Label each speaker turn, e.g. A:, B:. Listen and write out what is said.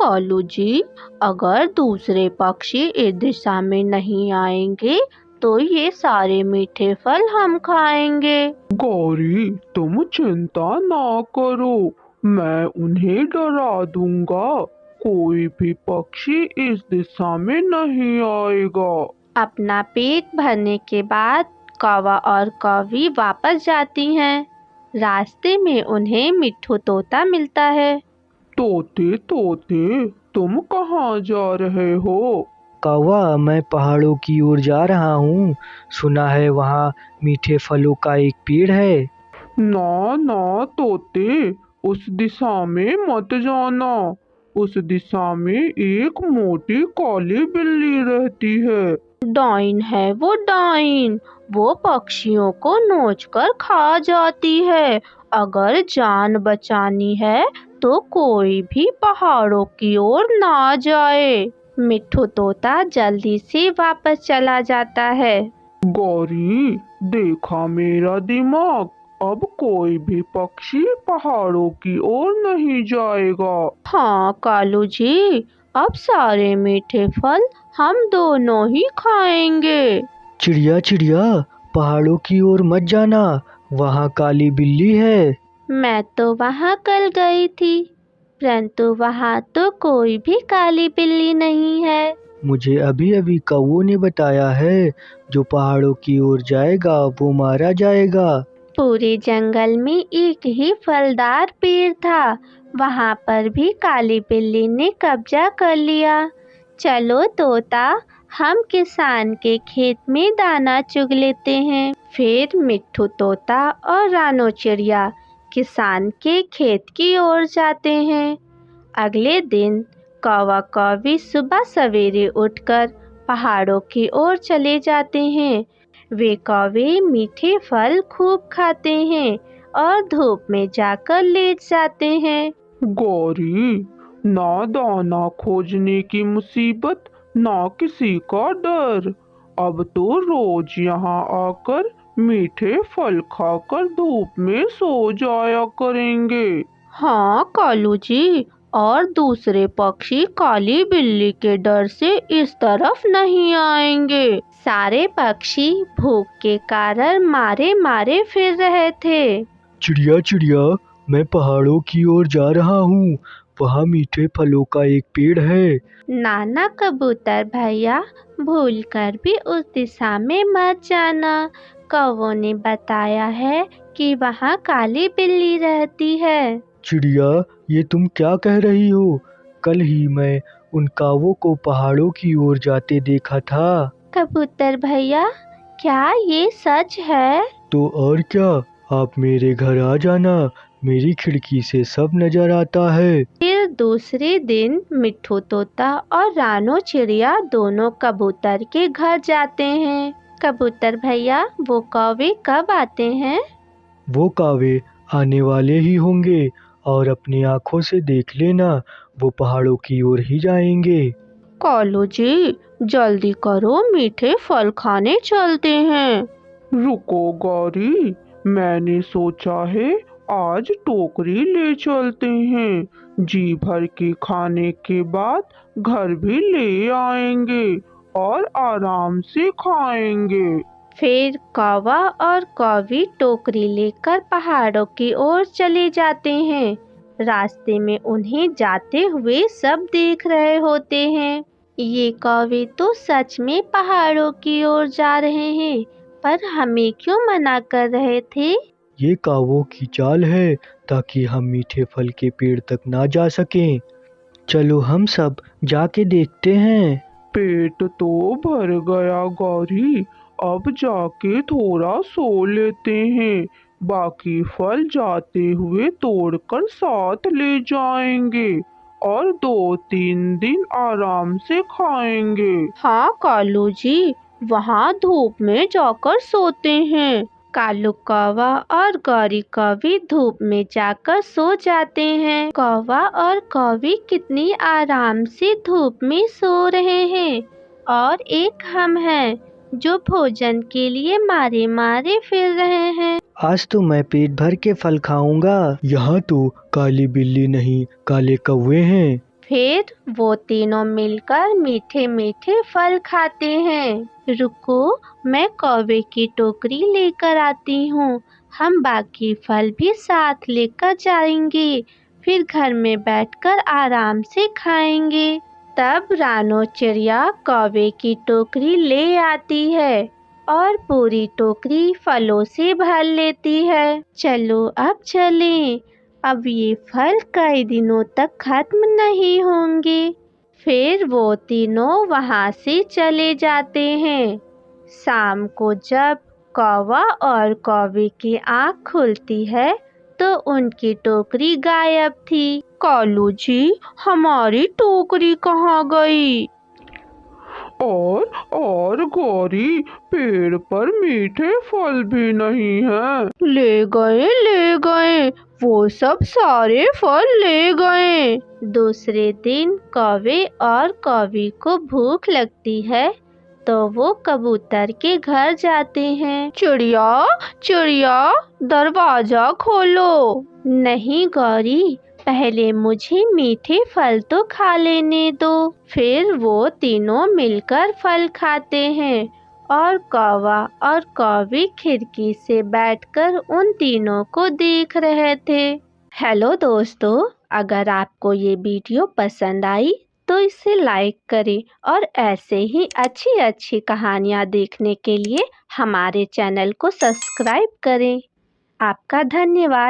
A: कालू जी, अगर दूसरे पक्षी इस दिशा में नहीं आएंगे तो ये सारे मीठे फल हम खाएंगे।
B: गौरी, तुम चिंता ना करो, मैं उन्हें डरा दूंगा। कोई भी पक्षी इस दिशा में नहीं आएगा।
A: अपना पेट भरने के बाद कौवा और कौवी वापस जाती हैं। रास्ते में उन्हें मिट्ठू तोता मिलता है।
B: तोते तोते, तुम कहाँ जा रहे हो?
C: कौवा, मैं पहाड़ों की ओर जा रहा हूँ। सुना है वहाँ मीठे फलों का एक पेड़ है।
B: ना ना तोते, उस दिशा में मत जाना। उस दिशा में एक मोटी काली बिल्ली रहती है।
A: डाइन है वो डाइन, वो पक्षियों को नोचकर खा जाती है। अगर जान बचानी है तो कोई भी पहाड़ों की ओर ना जाए। मिट्ठू तोता जल्दी से वापस चला जाता है।
B: गौरी, देखा मेरा दिमाग, अब कोई भी पक्षी पहाड़ों की ओर नहीं जाएगा।
A: हाँ कालू जी, अब सारे मीठे फल हम दोनों ही खाएंगे।
C: चिड़िया चिड़िया, पहाड़ों की ओर मत जाना, वहाँ काली बिल्ली है।
A: मैं तो वहाँ कल गई थी, परंतु वहाँ तो कोई भी काली बिल्ली नहीं है।
C: मुझे अभी अभी कौवों ने बताया है, जो पहाड़ों की ओर जाएगा वो मारा जाएगा।
A: पूरे जंगल में एक ही फलदार पेड़ था, वहाँ पर भी काली बिल्ली ने कब्जा कर लिया। चलो तोता, हम किसान के खेत में दाना चुग लेते हैं। फिर मिट्ठू तोता और रानो चिड़िया किसान के खेत की ओर जाते हैं। अगले दिन कौवा कौवी सुबह सवेरे उठकर पहाड़ों की ओर चले जाते हैं। वे कौवे मीठे फल खूब खाते हैं और धूप में जाकर लेट जाते हैं।
B: गौरी, ना दाना खोजने की मुसीबत, ना किसी का डर। अब तो रोज यहाँ आकर मीठे फल खाकर धूप में सो जाया करेंगे।
A: हाँ कालू जी, और दूसरे पक्षी काली बिल्ली के डर से इस तरफ नहीं आएंगे। सारे पक्षी भूख के कारण मारे मारे फिर रहे थे।
C: चिड़िया चिड़िया, मैं पहाड़ों की ओर जा रहा हूँ, वहाँ मीठे फलों का एक पेड़ है।
A: नाना कबूतर भैया, भूल कर भी उस दिशा में मत जाना। कौवों ने बताया है कि वहाँ काली बिल्ली रहती है।
C: चिड़िया, ये तुम क्या कह रही हो? कल ही मैं उन कौवों को पहाड़ों की ओर जाते देखा था।
A: कबूतर भैया, क्या ये सच है?
C: तो और क्या, आप मेरे घर आ जाना, मेरी खिड़की से सब नजर आता है।
A: फिर दूसरे दिन मिट्ठू तोता और रानो चिड़िया दोनों कबूतर के घर जाते हैं। कबूतर भैया, वो कौवे कब आते हैं?
C: वो कौवे आने वाले ही होंगे, और अपनी आंखों से देख लेना, वो पहाड़ों की ओर ही जाएंगे।
A: कालू जी, जल्दी करो, मीठे फल खाने चलते हैं।
B: रुको गौरी, मैंने सोचा है आज टोकरी ले चलते हैं। जी भर के खाने के बाद घर भी ले आएंगे और आराम से खाएंगे।
A: फिर कौवा और कौवी टोकरी लेकर पहाड़ों की ओर चले जाते हैं। रास्ते में उन्हें जाते हुए सब देख रहे होते हैं। ये कौवे तो सच में पहाड़ों की ओर जा रहे हैं, पर हमें क्यों मना कर रहे थे?
C: ये कौवों की चाल है, ताकि हम मीठे फल के पेड़ तक ना जा सकें। चलो हम सब जाके देखते हैं।
B: पेट तो भर गया गौरी, अब जाके थोड़ा सो लेते हैं। बाकी फल जाते हुए तोड़कर साथ ले जाएंगे और 2-3 दिन आराम से खाएंगे।
A: हाँ कालू जी, वहाँ धूप में जाकर सोते हैं। कालू कौवा और गौरी कौवी धूप में जाकर सो जाते हैं। कौवा और कौवी कितनी आराम से धूप में सो रहे हैं, और एक हम हैं जो भोजन के लिए मारे मारे फिर रहे हैं।
C: आज तो मैं पेट भर के फल खाऊंगा। यहाँ तो काली बिल्ली नहीं, काले कौवे हैं।
A: फिर वो तीनों मिलकर मीठे मीठे फल खाते हैं। रुको, मैं कौवे की टोकरी लेकर आती हूँ। हम बाकी फल भी साथ लेकर जाएंगे, फिर घर में बैठकर आराम से खाएंगे। तब रानो चिड़िया कौवे की टोकरी ले आती है और पूरी टोकरी फलों से भर लेती है। चलो अब चलें, अब ये फल कई दिनों तक खत्म नहीं होंगे। फिर वो तीनों वहाँ से चले जाते हैं। शाम को जब कौवा और कौवे की आँख खुलती है तो उनकी टोकरी गायब थी। कालू जी, हमारी टोकरी कहाँ गई?
B: और गौरी, पेड़ पर मीठे फल भी नहीं हैं।
A: ले गए, वो सब सारे फल ले गए। दूसरे दिन कौवे और कौवी को भूख लगती है तो वो कबूतर के घर जाते हैं। चिड़िया, दरवाजा खोलो। नहीं गौरी, पहले मुझे मीठे फल तो खा लेने दो। फिर वो तीनों मिलकर फल खाते हैं और कौवा और कौवी खिड़की से बैठकर उन तीनों को देख रहे थे। हेलो दोस्तों, अगर आपको ये वीडियो पसंद आई तो इसे लाइक करें और ऐसे ही अच्छी अच्छी कहानियाँ देखने के लिए हमारे चैनल को सब्सक्राइब करें। आपका धन्यवाद।